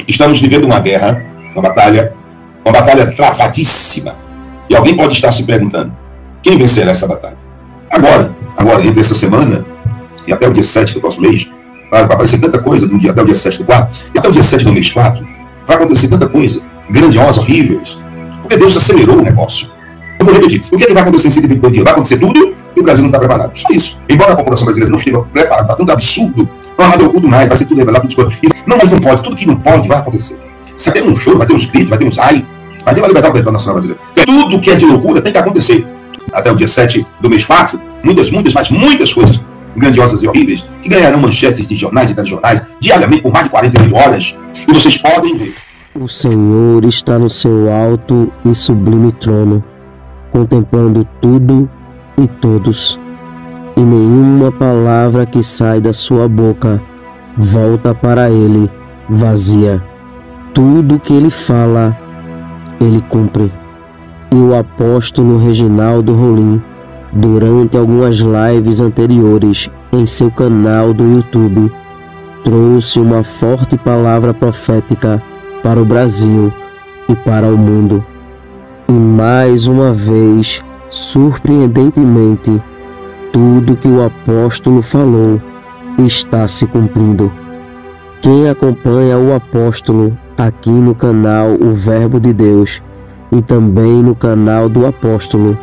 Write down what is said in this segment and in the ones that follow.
estamos vivendo uma guerra, uma batalha travadíssima. E alguém pode estar se perguntando, quem vencerá essa batalha? Agora, entre essa semana e até o dia 7 do próximo mês, vai aparecer tanta coisa até o dia 7 do 4, e até o dia 7 do mês 4, vai acontecer tanta coisa grandiosa, horríveis, porque Deus acelerou o negócio. Eu vou repetir, o que é que vai acontecer em 122 dias? Vai acontecer tudo e o Brasil não está preparado. Só isso. Embora a população brasileira não esteja preparada, está tanto absurdo, não há nada oculto mais, vai ser tudo revelado, tudo escuro. Não, mas não pode, tudo que não pode vai acontecer. Se vai ter um choro, vai ter uns gritos, vai ter uns ai, vai ter uma liberdade da nacional brasileira. Tudo que é de loucura tem que acontecer. Até o dia 7 do mês 4, muitas coisas grandiosas e horríveis, que ganharão manchetes de jornais e telejornais diariamente por mais de 48 horas. E vocês podem ver. O Senhor está no seu alto e sublime trono, contemplando tudo e todos. E nenhuma palavra que sai da sua boca volta para ele vazia. Tudo que ele fala, ele cumpre. E o apóstolo Reginaldo Rolim, durante algumas lives anteriores em seu canal do YouTube, trouxe uma forte palavra profética para o Brasil e para o mundo. E mais uma vez, surpreendentemente, tudo que o apóstolo falou está se cumprindo. Quem acompanha o apóstolo aqui no canal O Verbo de Deus e também no canal do apóstolo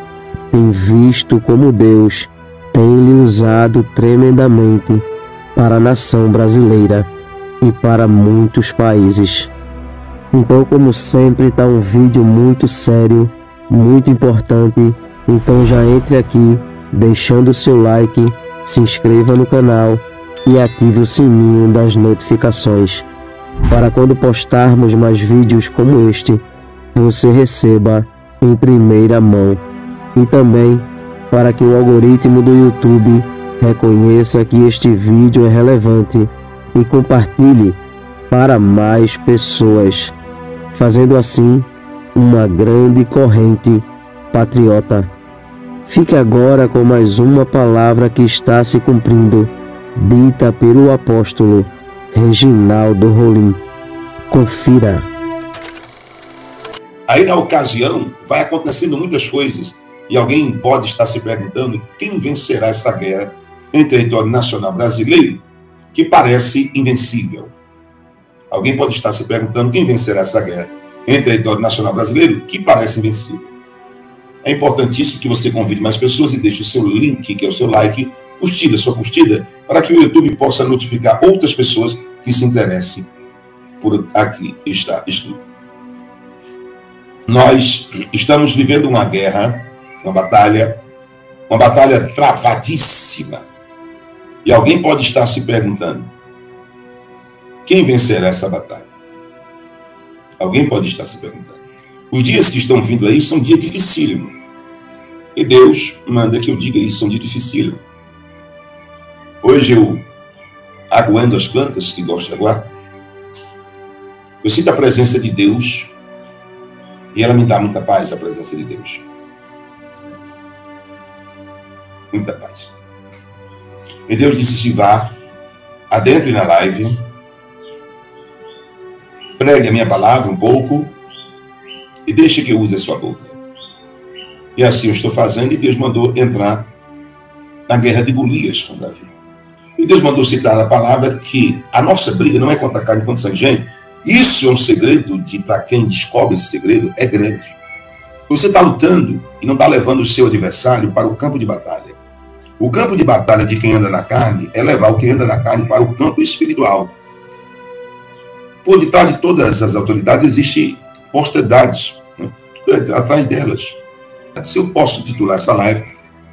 tem visto como Deus tem lhe usado tremendamente para a nação brasileira e para muitos países. Então, como sempre, está um vídeo muito sério, muito importante. Então já entre aqui, deixando o seu like, se inscreva no canal e ative o sininho das notificações, para quando postarmos mais vídeos como este, você receba em primeira mão. E também para que o algoritmo do YouTube reconheça que este vídeo é relevante e compartilhe para mais pessoas, fazendo assim uma grande corrente patriota. Fique agora com mais uma palavra que está se cumprindo, dita pelo apóstolo Reginaldo Rolim. Confira. Aí na ocasião vai acontecendo muitas coisas e alguém pode estar se perguntando quem vencerá essa guerra em território nacional brasileiro que parece invencível. Alguém pode estar se perguntando quem vencerá essa guerra em território nacional brasileiro que parece invencível. É importantíssimo que você convide mais pessoas e deixe o seu link, que é o seu like, sua curtida, para que o YouTube possa notificar outras pessoas que se interessem por aqui está escrito. Nós estamos vivendo uma guerra, uma batalha travadíssima. E alguém pode estar se perguntando, quem vencerá essa batalha? Alguém pode estar se perguntando. Os dias que estão vindo aí são dias dificílimos. E Deus manda que eu diga isso, são dias dificílimos. Hoje eu aguando as plantas, que gosto de aguar, eu sinto a presença de Deus e ela me dá muita paz, a presença de Deus. Muita paz. E Deus disse, vá, adentre na live, pregue a minha palavra um pouco e deixe que eu use a sua boca. E assim eu estou fazendo, e Deus mandou entrar na guerra de Golias com Davi. E Deus mandou citar na palavra que a nossa briga não é contra a carne, contra sangue. Gente, isso é um segredo para quem descobre esse segredo, é grande. Você está lutando e não está levando o seu adversário para o campo de batalha. O campo de batalha de quem anda na carne é levar o que anda na carne para o campo espiritual. Por detrás de todas as autoridades existem posteridades, né? Atrás delas. Se eu posso titular essa live,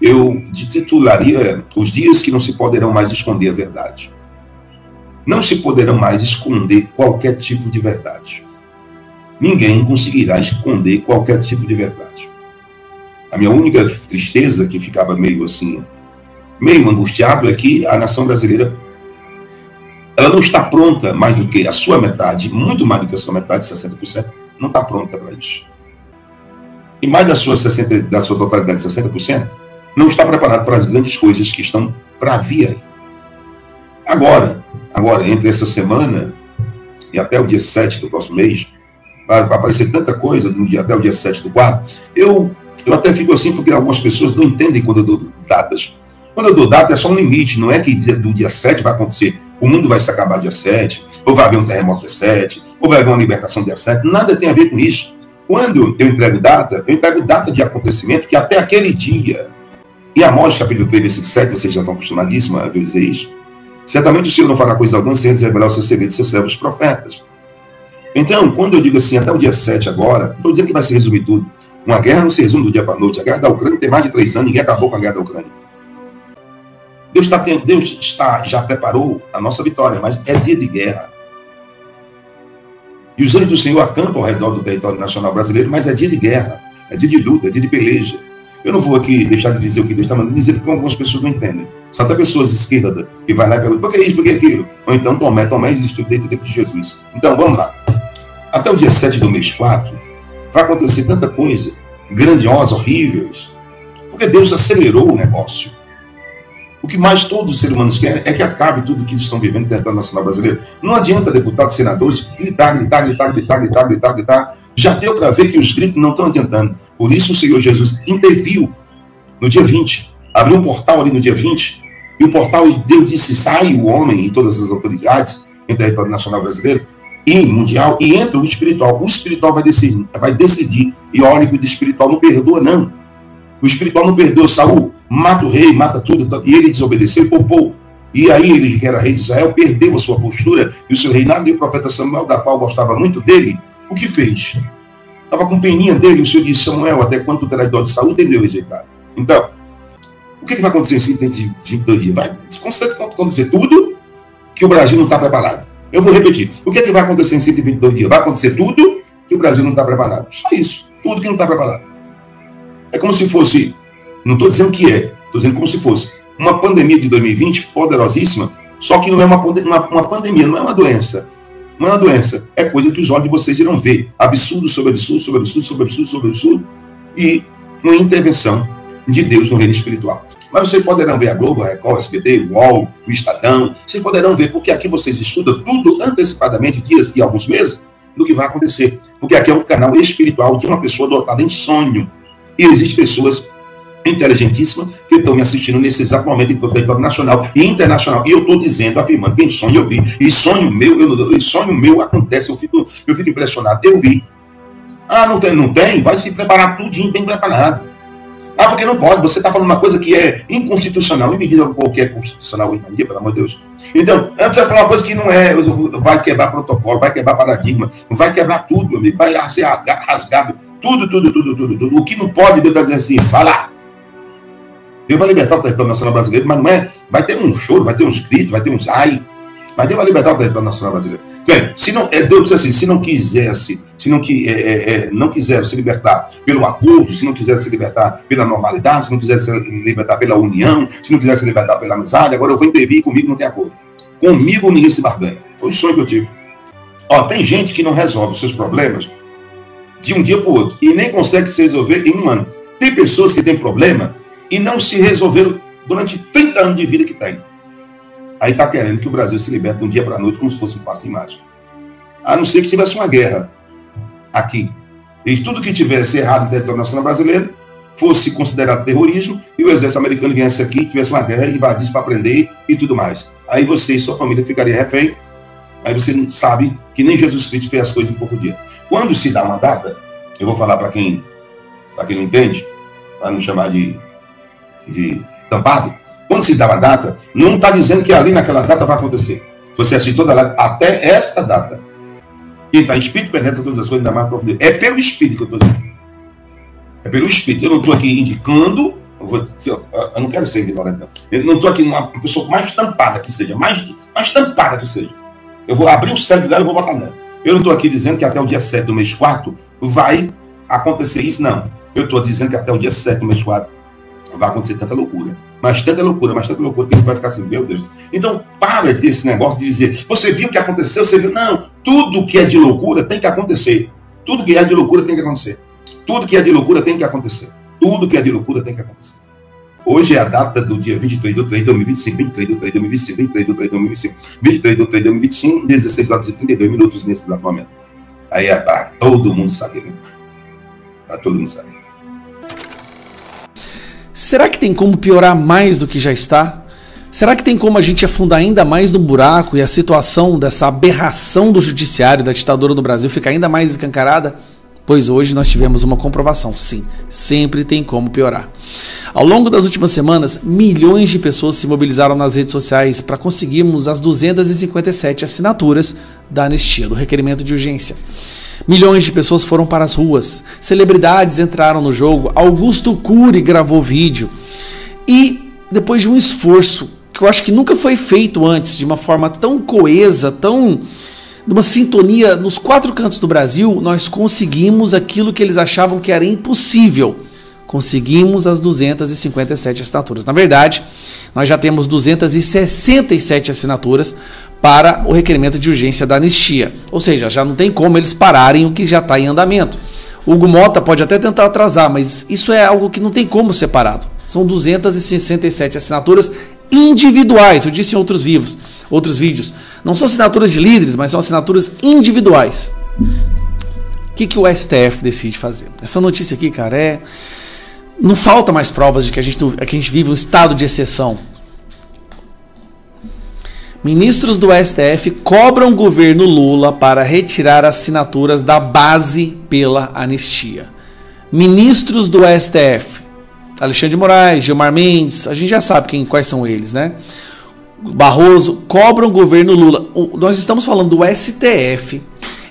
eu titularia os dias que não se poderão mais esconder a verdade. Não se poderão mais esconder qualquer tipo de verdade. Ninguém conseguirá esconder qualquer tipo de verdade. A minha única tristeza, que ficava meio assim, meio angustiado, é que a nação brasileira, ela não está pronta mais do que a sua metade, muito mais do que a sua metade, 60%, não está pronta para isso. E mais da sua totalidade, 60%, não está preparado para as grandes coisas que estão para vir aí. Agora, entre essa semana e até o dia 7 do próximo mês, vai aparecer tanta coisa até o dia 7 do 4, eu até fico assim, porque algumas pessoas não entendem quando eu dou datas. Quando eu dou data, é só um limite, não é que do dia 7 vai acontecer, o mundo vai se acabar dia 7, ou vai haver um terremoto dia 7, ou vai haver uma libertação dia 7, nada tem a ver com isso. Quando eu entrego data de acontecimento que até aquele dia, e Amós capítulo 3, versículo 7, vocês já estão acostumadíssimos a ver dizer isso, certamente o Senhor não fará coisa alguma sem revelar o seu segredo de seus servos profetas. Então, quando eu digo assim, até o dia 7 agora, não estou dizendo que vai se resumir tudo. Uma guerra não se resume do dia para a noite. A guerra da Ucrânia tem mais de 3 anos, ninguém acabou com a guerra da Ucrânia. Deus já preparou a nossa vitória, mas é dia de guerra. E os anjos do Senhor acampam ao redor do território nacional brasileiro, mas é dia de guerra, é dia de luta, é dia de peleja. Eu não vou aqui deixar de dizer o que Deus está mandando dizer, porque algumas pessoas não entendem. Só até pessoas esquerdas que vai lá e perguntam, por que isso, por que aquilo? Ou então, Tomé existiu desde o tempo de Jesus. Então, vamos lá. Até o dia 7 do mês 4, vai acontecer tanta coisa, grandiosa, horríveis, porque Deus acelerou o negócio. O que mais todos os seres humanos querem é que acabe tudo que eles estão vivendo no território nacional brasileiro. Não adianta deputados e senadores gritar. Já deu para ver que os gritos não estão adiantando. Por isso o Senhor Jesus interviu no dia 20. Abriu um portal ali no dia 20. E o portal, Deus disse, sai o homem e todas as autoridades em território nacional brasileiro e mundial, e entra o espiritual. O espiritual vai decidir. E olha que o espiritual não perdoa, não. O espiritual não perdoa. Saul mata o rei, mata tudo, e ele desobedeceu e poupou. E aí ele, que era rei de Israel, perdeu a sua postura e o seu reinado, e o profeta Samuel, da qual gostava muito dele, o que fez? Estava com peninha dele, o Senhor disse, Samuel, até quando tu terás dó de Saul, ele deu rejeitado. Então, o que vai acontecer em 122 dias? Vai acontecer tudo que o Brasil não está preparado. Eu vou repetir. O que vai acontecer em 122 dias? Vai acontecer tudo que o Brasil não está preparado. Só isso. Tudo que não está preparado. É como se fosse, não estou dizendo que é, estou dizendo como se fosse uma pandemia de 2020, poderosíssima, só que não é uma pandemia, não é uma doença. Não é uma doença. É coisa que os olhos de vocês irão ver. Absurdo sobre absurdo, sobre absurdo, sobre absurdo, sobre absurdo. E uma intervenção de Deus no reino espiritual. Mas vocês poderão ver a Globo, a Record, a SBT, o UOL, o Estadão. Vocês poderão ver, porque aqui vocês estudam tudo antecipadamente, dias e alguns meses, do que vai acontecer. Porque aqui é um canal espiritual de uma pessoa dotada em sonho. E existem pessoas inteligentíssimas que estão me assistindo nesse exato momento em todo o território nacional e internacional. E eu estou dizendo, afirmando, quem sonha eu vi. E sonho meu acontece, eu fico impressionado. Eu vi. Ah, não tem? Vai se preparar tudinho, bem preparado. Ah, porque não pode, você está falando uma coisa que é inconstitucional. E me diz qualquer constitucional hoje em dia, pelo amor de Deus. Então, você falar uma coisa que não é, vai quebrar protocolo, vai quebrar paradigma, vai quebrar tudo, meu amigo, vai ser rasgado. Tudo. O que não pode, Deus está dizendo assim, vai lá. Deus vai libertar o território nacional brasileiro, mas não é, vai ter um choro, vai ter uns gritos, vai ter uns ai, mas Deus vai libertar o território nacional brasileiro. Bem, se não, Deus diz assim, se não quisesse, não quiser se libertar pelo acordo, se não quiser se libertar pela normalidade, se não quiser se libertar pela união, se não quiser se libertar pela amizade, agora eu vou intervir e comigo não tem acordo. Comigo ninguém se barganha. Foi o sonho que eu tive. Ó, tem gente que não resolve os seus problemas de um dia para o outro e nem consegue se resolver em um ano. Tem pessoas que têm problema e não se resolveram durante 30 anos de vida que tem. Aí está querendo que o Brasil se liberte de um dia para a noite como se fosse um passe de mágica. A não ser que tivesse uma guerra aqui. E tudo que tivesse errado no território nacional brasileiro fosse considerado terrorismo e o exército americano viesse aqui, tivesse uma guerra, invadisse para prender e tudo mais. Aí você e sua família ficariam refém. Aí você sabe que nem Jesus Cristo fez as coisas em pouco dia. Quando se dá uma data, eu vou falar para quem não entende, para não chamar de tampado, quando se dá uma data, não está dizendo que ali naquela data vai acontecer. Se você assistir toda a data, até esta data, quem está espírito penetra todas as coisas, ainda mais profundamente. É pelo espírito que eu estou dizendo. É pelo espírito. Eu não estou aqui indicando, eu não quero ser ignorante, não. Eu não estou aqui uma pessoa mais tampada que seja, mais tampada que seja. Eu vou abrir o cérebro dela e vou botar nela. Eu não estou aqui dizendo que até o dia 7 do mês 4 vai acontecer isso, não. Eu estou dizendo que até o dia 7 do mês 4 vai acontecer tanta loucura. Mas tanta loucura, que a gente vai ficar assim, meu Deus. Então, para de ter esse negócio de dizer, você viu o que aconteceu, você viu. Não, tudo que é de loucura tem que acontecer. Tudo que é de loucura tem que acontecer. Tudo que é de loucura tem que acontecer. Tudo que é de loucura tem que acontecer. Hoje é a data do dia 23 de 3 de 2025, 23 de 3 de 2025, 23 de 3 de 2025, 23 de 3 de 2025, 16 horas e 32 minutos nesse exato momento. Aí é para todo mundo saber, né? Para todo mundo saber. Será que tem como piorar mais do que já está? Será que tem como a gente afundar ainda mais no buraco e a situação dessa aberração do judiciário, da ditadura do Brasil, ficar ainda mais escancarada? Pois hoje nós tivemos uma comprovação. Sim, sempre tem como piorar. Ao longo das últimas semanas, milhões de pessoas se mobilizaram nas redes sociais para conseguirmos as 257 assinaturas da anistia, do requerimento de urgência. Milhões de pessoas foram para as ruas, celebridades entraram no jogo, Augusto Cury gravou vídeo e depois de um esforço que eu acho que nunca foi feito antes, de uma forma tão coesa, numa sintonia nos 4 cantos do Brasil, nós conseguimos aquilo que eles achavam que era impossível. Conseguimos as 257 assinaturas. Na verdade, nós já temos 267 assinaturas para o requerimento de urgência da anistia. Ou seja, já não tem como eles pararem o que já está em andamento. Hugo Mota pode até tentar atrasar, mas isso é algo que não tem como ser parado. São 267 assinaturas individuais, eu disse em outros vídeos. Não são assinaturas de líderes, mas são assinaturas individuais. O que o STF decide fazer? Essa notícia aqui, cara, não falta mais provas de que a gente vive um estado de exceção. Ministros do STF cobram o governo Lula para retirar assinaturas da base pela anistia. Ministros do STF, Alexandre de Moraes, Gilmar Mendes, a gente já sabe quais são eles, né? Barroso, cobram o governo Lula. Nós estamos falando do STF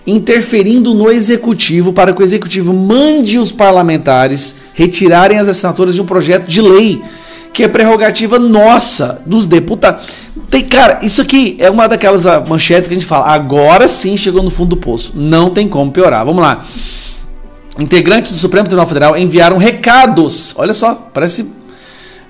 interferindo no executivo para que o executivo mande os parlamentares retirarem as assinaturas de um projeto de lei que é prerrogativa nossa, dos deputados. Cara, isso aqui é uma daquelas manchetes que a gente fala, agora sim chegou no fundo do poço, não tem como piorar. Vamos lá. Integrantes do Supremo Tribunal Federal enviaram recados, olha só, parece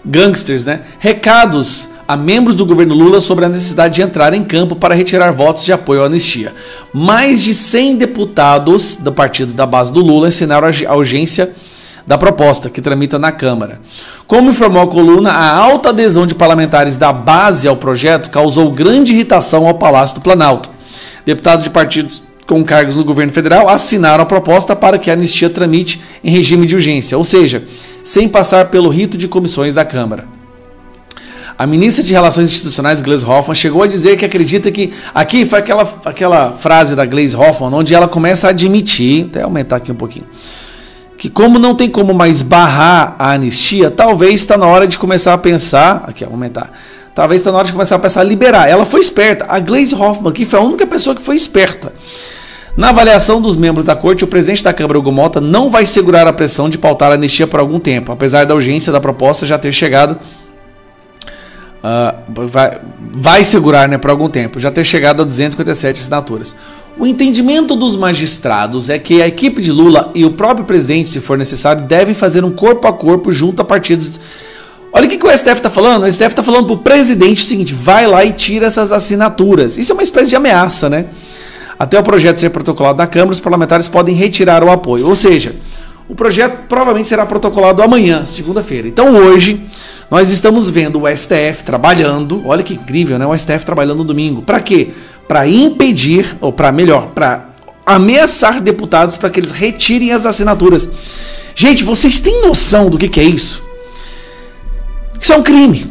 gangsters, né? Recados a membros do governo Lula sobre a necessidade de entrar em campo para retirar votos de apoio à anistia. Mais de 100 deputados do partido da base do Lula assinaram a urgência da proposta, que tramita na Câmara. Como informou a coluna, a alta adesão de parlamentares da base ao projeto causou grande irritação ao Palácio do Planalto. Deputados de partidos com cargos no governo federal assinaram a proposta para que a anistia tramite em regime de urgência, ou seja, sem passar pelo rito de comissões da Câmara. A ministra de Relações Institucionais, Gleisi Hoffmann, chegou a dizer que acredita que... Aqui foi aquela frase da Gleisi Hoffmann, onde ela começa a admitir, até aumentar aqui um pouquinho, que como não tem como mais barrar a anistia, talvez está na hora de começar a pensar... Aqui, aumentar. Talvez está na hora de começar a pensar em liberar. Ela foi esperta. A Gleisi Hoffmann aqui foi a única pessoa que foi esperta. Na avaliação dos membros da corte, o presidente da Câmara, Hugo Mota, não vai segurar a pressão de pautar a anistia por algum tempo, apesar da urgência da proposta já ter chegado... vai segurar, né, por algum tempo, já ter chegado a 257 assinaturas. O entendimento dos magistrados é que a equipe de Lula e o próprio presidente, se for necessário, devem fazer um corpo a corpo junto a partidos. Olha o que o STF está falando. O STF está falando para o presidente o seguinte: vai lá e tira essas assinaturas. Isso é uma espécie de ameaça, né? Até o projeto ser protocolado na Câmara, os parlamentares podem retirar o apoio. Ou seja, o projeto provavelmente será protocolado amanhã, segunda-feira. Então hoje nós estamos vendo o STF trabalhando, olha que incrível, né? O STF trabalhando no domingo. Para quê? Para impedir, ou para melhor, para ameaçar deputados para que eles retirem as assinaturas. Gente, vocês têm noção do que é isso? Isso é um crime.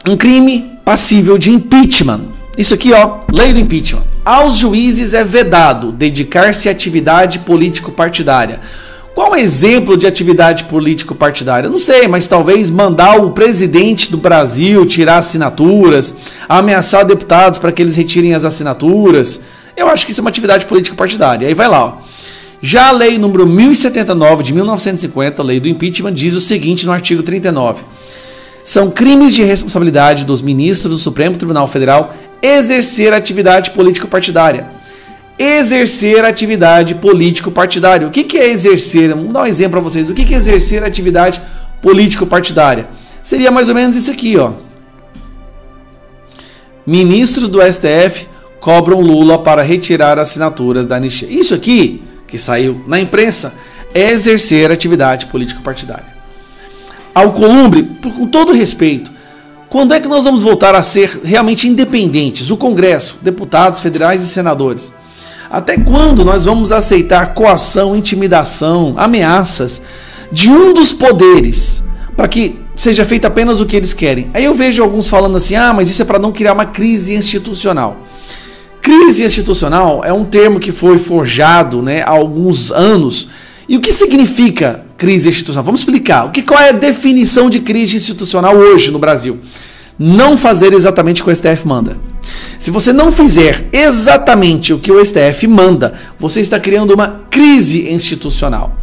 Um crime passível de impeachment. Isso aqui, ó, lei do impeachment. Aos juízes é vedado dedicar-se à atividade político-partidária. Qual é o exemplo de atividade político-partidária? Não sei, mas talvez mandar o presidente do Brasil tirar assinaturas, ameaçar deputados para que eles retirem as assinaturas. Eu acho que isso é uma atividade político-partidária. Aí vai lá, ó. Já a lei número 1079 de 1950, lei do impeachment, diz o seguinte no artigo 39. São crimes de responsabilidade dos ministros do Supremo Tribunal Federal exercer atividade político-partidária. Exercer atividade político-partidária. O que é exercer? Vamos dar um exemplo para vocês. O que é exercer atividade político-partidária? Seria mais ou menos isso aqui, ó. Ministros do STF cobram Lula para retirar assinaturas da anistia. Isso aqui, que saiu na imprensa, é exercer atividade político-partidária. Alcolumbre, com todo respeito, quando é que nós vamos voltar a ser realmente independentes? O Congresso, deputados federais e senadores. Até quando nós vamos aceitar coação, intimidação, ameaças de um dos poderes para que seja feito apenas o que eles querem? Aí eu vejo alguns falando assim, mas isso é para não criar uma crise institucional. Crise institucional é um termo que foi forjado, né, há alguns anos. E o que significa crise institucional? Vamos explicar. Qual é a definição de crise institucional hoje no Brasil? Não fazer exatamente o que o STF manda. Se você não fizer exatamente o que o STF manda, você está criando uma crise institucional.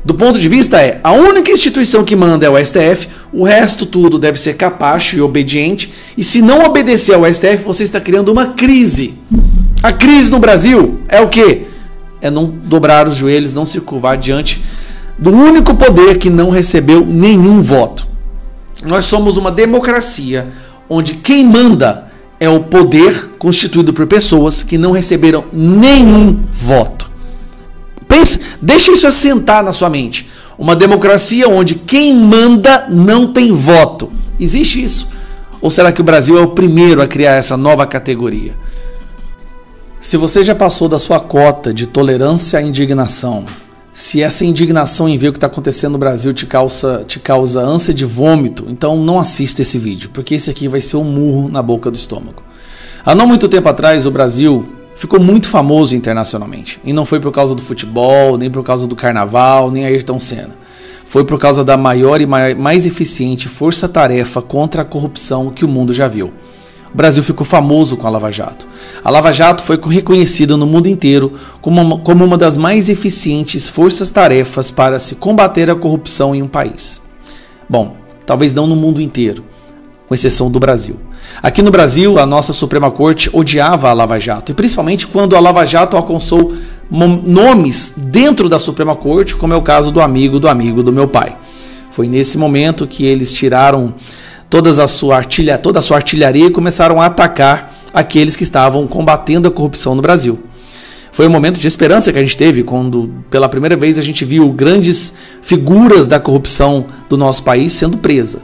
Do ponto de vista a única instituição que manda é o STF, o resto tudo deve ser capacho e obediente, e se não obedecer ao STF, você está criando uma crise. A crise no Brasil é o quê? É não dobrar os joelhos, não se curvar diante do único poder que não recebeu nenhum voto. Nós somos uma democracia onde quem manda é o poder constituído por pessoas que não receberam nenhum voto. Pense, deixa isso assentar na sua mente. Uma democracia onde quem manda não tem voto. Existe isso? Ou será que o Brasil é o primeiro a criar essa nova categoria? Se você já passou da sua cota de tolerância à indignação, se essa indignação em ver o que está acontecendo no Brasil te causa ânsia de vômito, então não assista esse vídeo, porque esse aqui vai ser um murro na boca do estômago. Há não muito tempo atrás, o Brasil ficou muito famoso internacionalmente. E não foi por causa do futebol, nem por causa do carnaval, nem Ayrton Senna. Foi por causa da maior e mais eficiente força-tarefa contra a corrupção que o mundo já viu. O Brasil ficou famoso com a Lava Jato. A Lava Jato foi reconhecida no mundo inteiro como uma das mais eficientes forças-tarefas para se combater a corrupção em um país. Bom, talvez não no mundo inteiro, com exceção do Brasil. Aqui no Brasil, a nossa Suprema Corte odiava a Lava Jato, e principalmente quando a Lava Jato alcançou nomes dentro da Suprema Corte, como é o caso do amigo do meu pai. Foi nesse momento que eles tiraram toda a sua artilharia e começaram a atacar aqueles que estavam combatendo a corrupção no Brasil. Foi um momento de esperança que a gente teve quando, pela primeira vez, a gente viu grandes figuras da corrupção do nosso país sendo presas.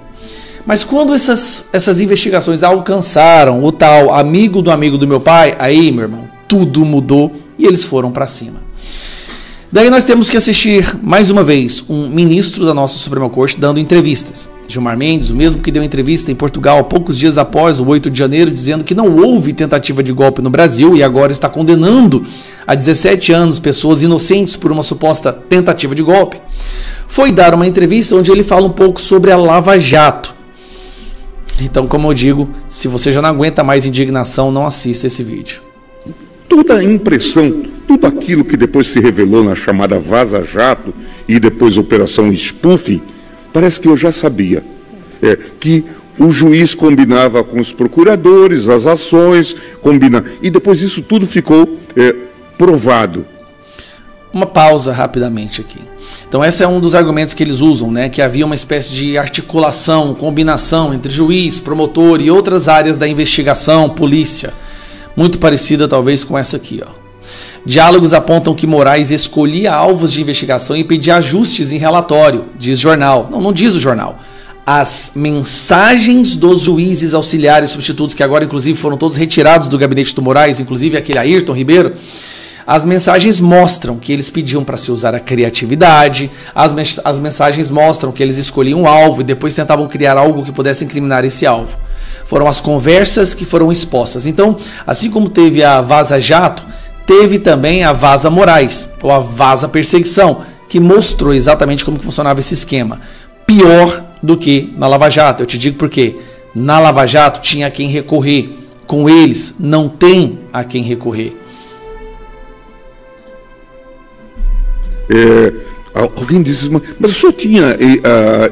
Mas quando essas investigações alcançaram o tal amigo do meu pai, aí, meu irmão, tudo mudou e eles foram para cima. Daí nós temos que assistir, mais uma vez, um ministro da nossa Suprema Corte dando entrevistas. Gilmar Mendes, o mesmo que deu entrevista em Portugal poucos dias após o 8 de janeiro, dizendo que não houve tentativa de golpe no Brasil e agora está condenando a 17 anos pessoas inocentes por uma suposta tentativa de golpe, foi dar uma entrevista onde ele fala um pouco sobre a Lava Jato. Então, como eu digo, se você já não aguenta mais indignação, não assista esse vídeo. Toda a impressão, tudo aquilo que depois se revelou na chamada Vaza Jato e depois Operação Spoofing, parece que eu já sabia. Que o juiz combinava com os procuradores, as ações, e depois isso tudo ficou provado. Uma pausa rapidamente aqui. Então esse é um dos argumentos que eles usam, né? Que havia uma espécie de articulação, combinação entre juiz, promotor e outras áreas da investigação, polícia. Muito parecida talvez com essa aqui, ó. Diálogos apontam que Moraes escolhia alvos de investigação e pedia ajustes em relatório, diz jornal. Não diz o jornal. As mensagens dos juízes auxiliares substitutos, que agora inclusive foram todos retirados do gabinete do Moraes, inclusive aquele Ayrton Ribeiro, as mensagens mostram que eles pediam para se usar a criatividade, as mensagens mostram que eles escolhiam um alvo e depois tentavam criar algo que pudesse incriminar esse alvo. Foram as conversas que foram expostas. Então, assim como teve a Vaza Jato, teve também a Vaza Moraes, ou a Vaza Perseguição, que mostrou exatamente como que funcionava esse esquema. Pior do que na Lava Jato. Eu te digo por quê. Na Lava Jato tinha a quem recorrer. Com eles, não tem a quem recorrer. Alguém disse, mas o senhor tinha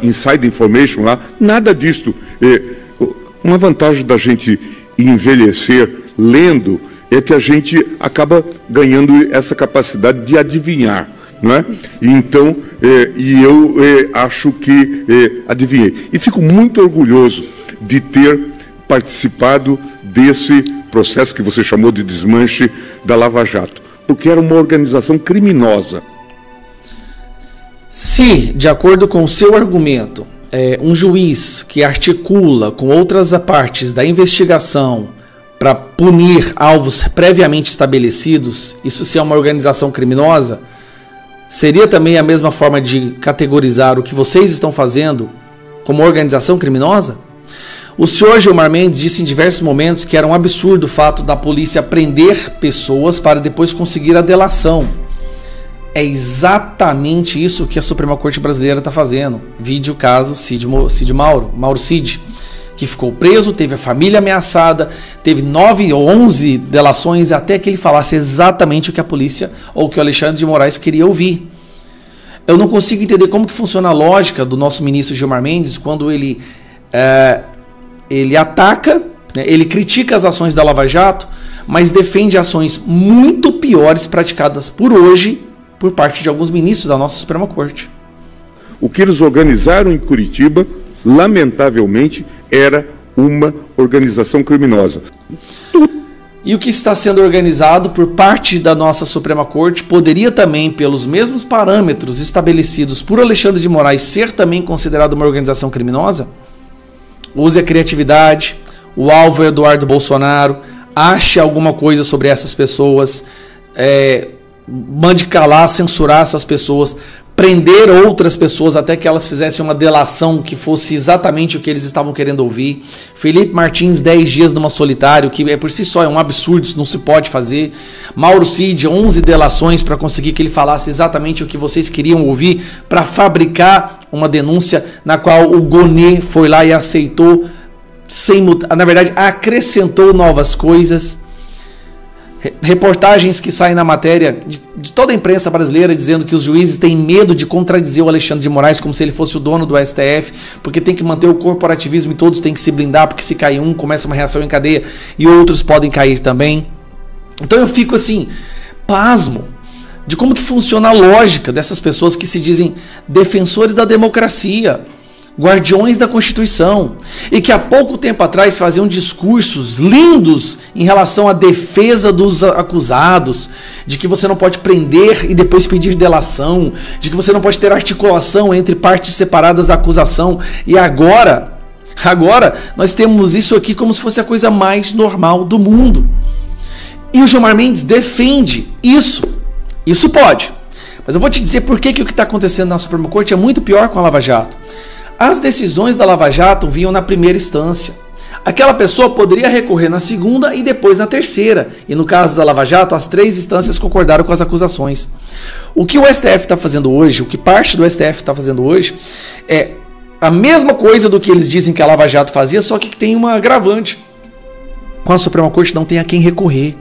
inside information lá? Nada disso. Uma vantagem da gente envelhecer lendo é que a gente acaba ganhando essa capacidade de adivinhar, não é? Então, eu acho que adivinhei. E fico muito orgulhoso de ter participado desse processo que você chamou de desmanche da Lava Jato, porque era uma organização criminosa. Se, de acordo com o seu argumento, um juiz que articula com outras partes da investigação para punir alvos previamente estabelecidos, isso se é uma organização criminosa, seria também a mesma forma de categorizar o que vocês estão fazendo como organização criminosa? O senhor Gilmar Mendes disse em diversos momentos que era um absurdo o fato da polícia prender pessoas para depois conseguir a delação. É exatamente isso que a Suprema Corte Brasileira está fazendo. Vide o caso Mauro Cid, que ficou preso, teve a família ameaçada, teve 9 ou 11 delações até que ele falasse exatamente o que a polícia ou que o Alexandre de Moraes queria ouvir. Eu não consigo entender como que funciona a lógica do nosso ministro Gilmar Mendes quando ele ataca, né, ele critica as ações da Lava Jato, mas defende ações muito piores praticadas por parte de alguns ministros da nossa Suprema Corte. O que eles organizaram em Curitiba, lamentavelmente, era uma organização criminosa. E o que está sendo organizado por parte da nossa Suprema Corte poderia também, pelos mesmos parâmetros estabelecidos por Alexandre de Moraes, ser também considerado uma organização criminosa? Use a criatividade, o alvo é Eduardo Bolsonaro, ache alguma coisa sobre essas pessoas, mande calar, censurar essas pessoas, prender outras pessoas até que elas fizessem uma delação que fosse exatamente o que eles estavam querendo ouvir. Felipe Martins, 10 dias numa solitário, que por si só é um absurdo, isso não se pode fazer. Mauro Cid, 11 delações para conseguir que ele falasse exatamente o que vocês queriam ouvir, para fabricar uma denúncia na qual o Gonê foi lá e aceitou, na verdade acrescentou novas coisas. Reportagens que saem na matéria de toda a imprensa brasileira dizendo que os juízes têm medo de contradizer o Alexandre de Moraes como se ele fosse o dono do STF, porque tem que manter o corporativismo e todos têm que se blindar, porque se cair um, começa uma reação em cadeia e outros podem cair também. Então eu fico assim, pasmo de como que funciona a lógica dessas pessoas que se dizem defensores da democracia, guardiões da Constituição, e que há pouco tempo atrás faziam discursos lindos em relação à defesa dos acusados, de que você não pode prender e depois pedir delação, de que você não pode ter articulação entre partes separadas da acusação, e agora nós temos isso aqui como se fosse a coisa mais normal do mundo. E o Gilmar Mendes defende isso. Isso pode. Mas eu vou te dizer por que o que está acontecendo na Suprema Corte é muito pior com a Lava Jato. As decisões da Lava Jato vinham na primeira instância. Aquela pessoa poderia recorrer na segunda e depois na terceira. E no caso da Lava Jato, as 3 instâncias concordaram com as acusações. O que o STF está fazendo hoje, o que parte do STF está fazendo hoje, é a mesma coisa do que eles dizem que a Lava Jato fazia, só que tem uma agravante. Com a Suprema Corte não tem a quem recorrer.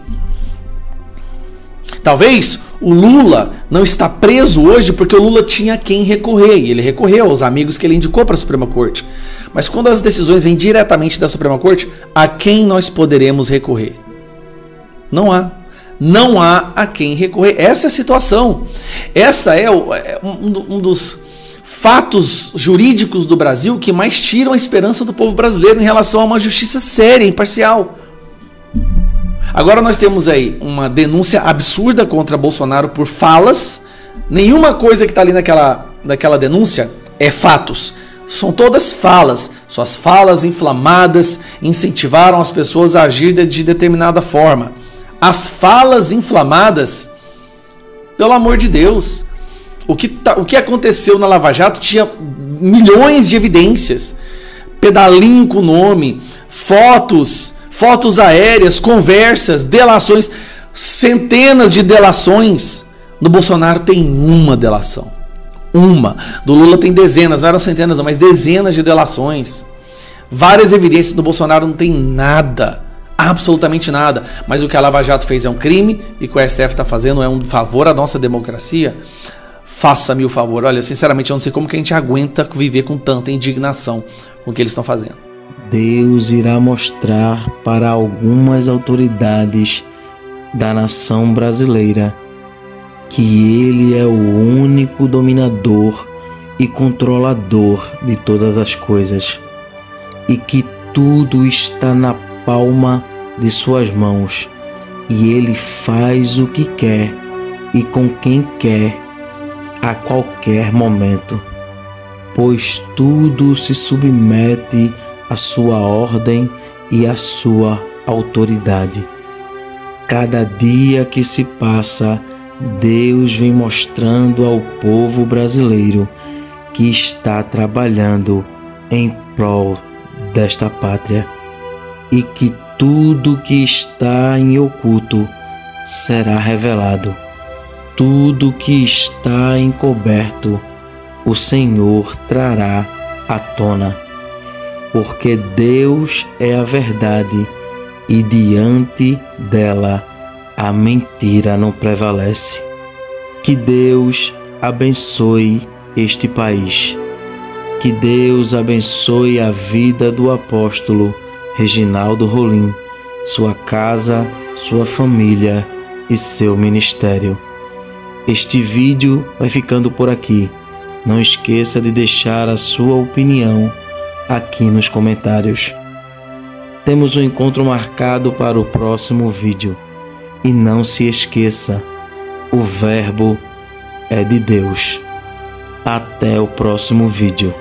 Talvez o Lula não está preso hoje porque o Lula tinha quem recorrer, e ele recorreu aos amigos que ele indicou para a Suprema Corte. Mas quando as decisões vêm diretamente da Suprema Corte, a quem nós poderemos recorrer? Não há. Não há a quem recorrer. Essa é a situação. Essa é um dos fatos jurídicos do Brasil que mais tiram a esperança do povo brasileiro em relação a uma justiça séria, imparcial. Agora nós temos aí uma denúncia absurda contra Bolsonaro por falas. Nenhuma coisa que está ali naquela denúncia é fatos. São todas falas. Suas falas inflamadas incentivaram as pessoas a agir de determinada forma. As falas inflamadas, pelo amor de Deus, o que aconteceu na Lava Jato tinha milhões de evidências. Pedalinho com nome, fotos aéreas, conversas, delações, centenas de delações. No Bolsonaro tem uma delação. Uma. Do Lula tem dezenas, não eram centenas, mas dezenas de delações. Várias evidências. Do Bolsonaro não tem nada. Absolutamente nada. Mas o que a Lava Jato fez é um crime e o que o STF está fazendo é um favor à nossa democracia. Faça-me o favor. Olha, sinceramente, eu não sei como que a gente aguenta viver com tanta indignação com o que eles estão fazendo. Deus irá mostrar para algumas autoridades da nação brasileira que Ele é o único dominador e controlador de todas as coisas e que tudo está na palma de suas mãos e Ele faz o que quer e com quem quer a qualquer momento. pois tudo se submete à sua ordem e à sua autoridade. Cada dia que se passa, Deus vem mostrando ao povo brasileiro que está trabalhando em prol desta pátria e que tudo que está em oculto será revelado. Tudo que está encoberto, o Senhor trará à tona, porque Deus é a verdade e diante dela a mentira não prevalece. Que Deus abençoe este país. Que Deus abençoe a vida do apóstolo Reginaldo Rolim, sua casa, sua família e seu ministério. Este vídeo vai ficando por aqui. Não esqueça de deixar a sua opinião aqui nos comentários. Temos um encontro marcado para o próximo vídeo. E não se esqueça, o Verbo é de Deus. Até o próximo vídeo.